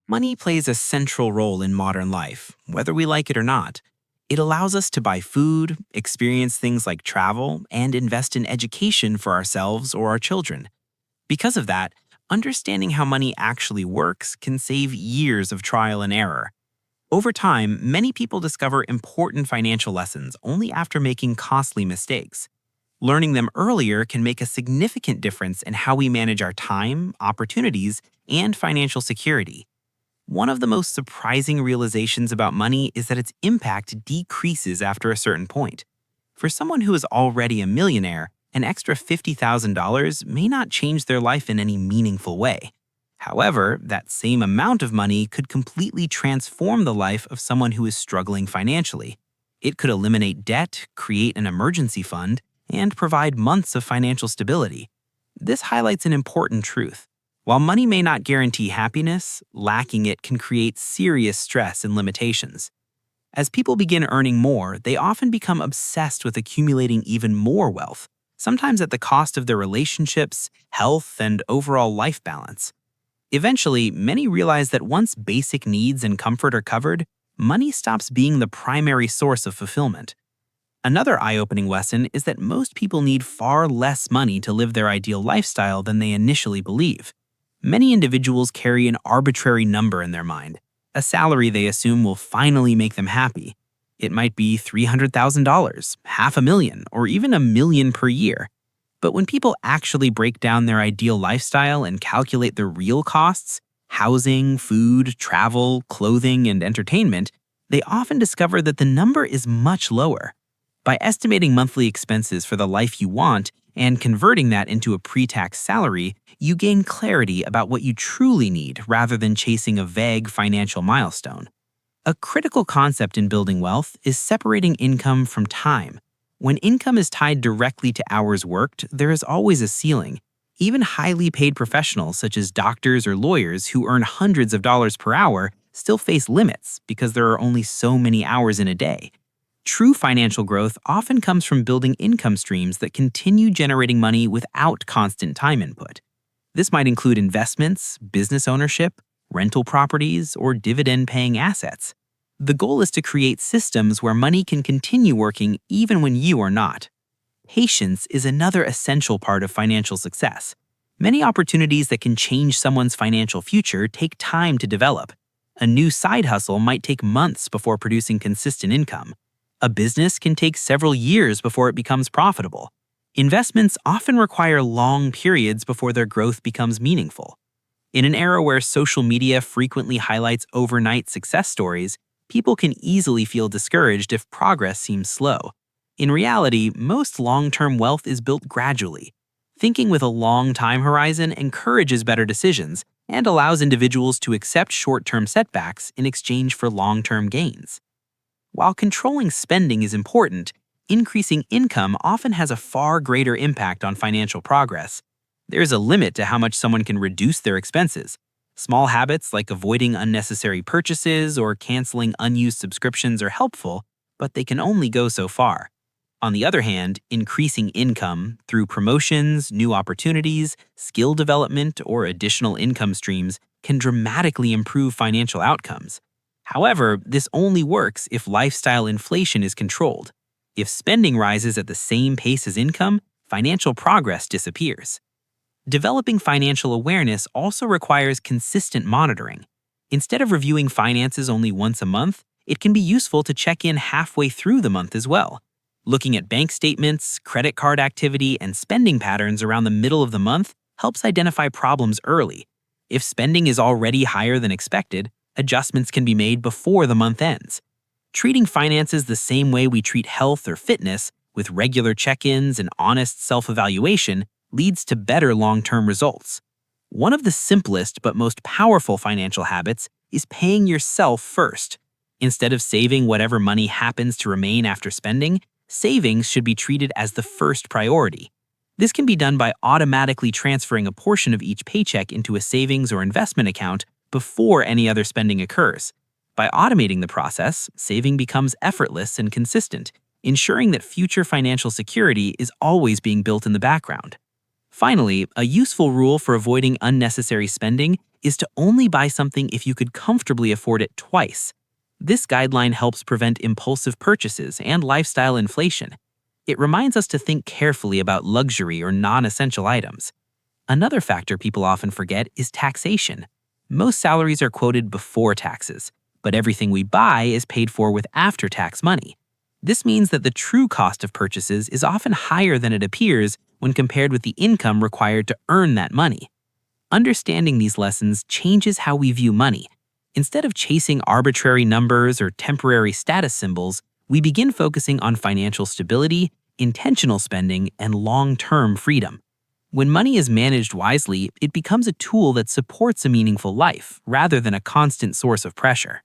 Money plays a central role in modern life, whether we like it or not. It allows us to buy food, experience things like travel, and invest in education for ourselves or our children. Because of that, understanding how money actually works can save years of trial and error. Over time, many people discover important financial lessons only after making costly mistakes. Learning them earlier can make a significant difference in how we manage our time, opportunities, and financial security. One of the most surprising realizations about money is that its impact decreases after a certain point. For someone who is already a millionaire, an extra $50,000 may not change their life in any meaningful way. However, that same amount of money could completely transform the life of someone who is struggling financially. It could eliminate debt, create an emergency fund, and provide months of financial stability. This highlights an important truth. While money may not guarantee happiness, lacking it can create serious stress and limitations. As people begin earning more, they often become obsessed with accumulating even more wealth, sometimes at the cost of their relationships, health, and overall life balance. Eventually, many realize that once basic needs and comfort are covered, money stops being the primary source of fulfillment. Another eye-opening lesson is that most people need far less money to live their ideal lifestyle than they initially believe. Many individuals carry an arbitrary number in their mind, a salary they assume will finally make them happy. It might be $300,000, $500,000, or even $1 million per year. But when people actually break down their ideal lifestyle and calculate the real costs, housing, food, travel, clothing, and entertainment, they often discover that the number is much lower. By estimating monthly expenses for the life you want and converting that into a pre-tax salary, you gain clarity about what you truly need rather than chasing a vague financial milestone. A critical concept in building wealth is separating income from time. When income is tied directly to hours worked, there is always a ceiling. Even highly paid professionals such as doctors or lawyers who earn hundreds of dollars per hour still face limits because there are only so many hours in a day. True financial growth often comes from building income streams that continue generating money without constant time input. This might include investments, business ownership, rental properties, or dividend-paying assets. The goal is to create systems where money can continue working even when you are not. Patience is another essential part of financial success. Many opportunities that can change someone's financial future take time to develop. A new side hustle might take months before producing consistent income. A business can take several years before it becomes profitable. Investments often require long periods before their growth becomes meaningful. In an era where social media frequently highlights overnight success stories, people can easily feel discouraged if progress seems slow. In reality, most long-term wealth is built gradually. Thinking with a long time horizon encourages better decisions and allows individuals to accept short-term setbacks in exchange for long-term gains. While controlling spending is important, increasing income often has a far greater impact on financial progress. There is a limit to how much someone can reduce their expenses. Small habits like avoiding unnecessary purchases or canceling unused subscriptions are helpful, but they can only go so far. On the other hand, increasing income through promotions, new opportunities, skill development, or additional income streams can dramatically improve financial outcomes. However, this only works if lifestyle inflation is controlled. If spending rises at the same pace as income, financial progress disappears. Developing financial awareness also requires consistent monitoring. Instead of reviewing finances only once a month, it can be useful to check in halfway through the month as well. Looking at bank statements, credit card activity, and spending patterns around the middle of the month helps identify problems early. If spending is already higher than expected, adjustments can be made before the month ends. Treating finances the same way we treat health or fitness, with regular check-ins and honest self-evaluation, leads to better long-term results. One of the simplest but most powerful financial habits is paying yourself first. Instead of saving whatever money happens to remain after spending, savings should be treated as the first priority. This can be done by automatically transferring a portion of each paycheck into a savings or investment account before any other spending occurs. By automating the process, saving becomes effortless and consistent, ensuring that future financial security is always being built in the background. Finally, a useful rule for avoiding unnecessary spending is to only buy something if you could comfortably afford it twice. This guideline helps prevent impulsive purchases and lifestyle inflation. It reminds us to think carefully about luxury or non-essential items. Another factor people often forget is taxation. Most salaries are quoted before taxes, but everything we buy is paid for with after-tax money. This means that the true cost of purchases is often higher than it appears when compared with the income required to earn that money. Understanding these lessons changes how we view money. Instead of chasing arbitrary numbers or temporary status symbols, we begin focusing on financial stability, intentional spending, and long-term freedom. When money is managed wisely, it becomes a tool that supports a meaningful life rather than a constant source of pressure.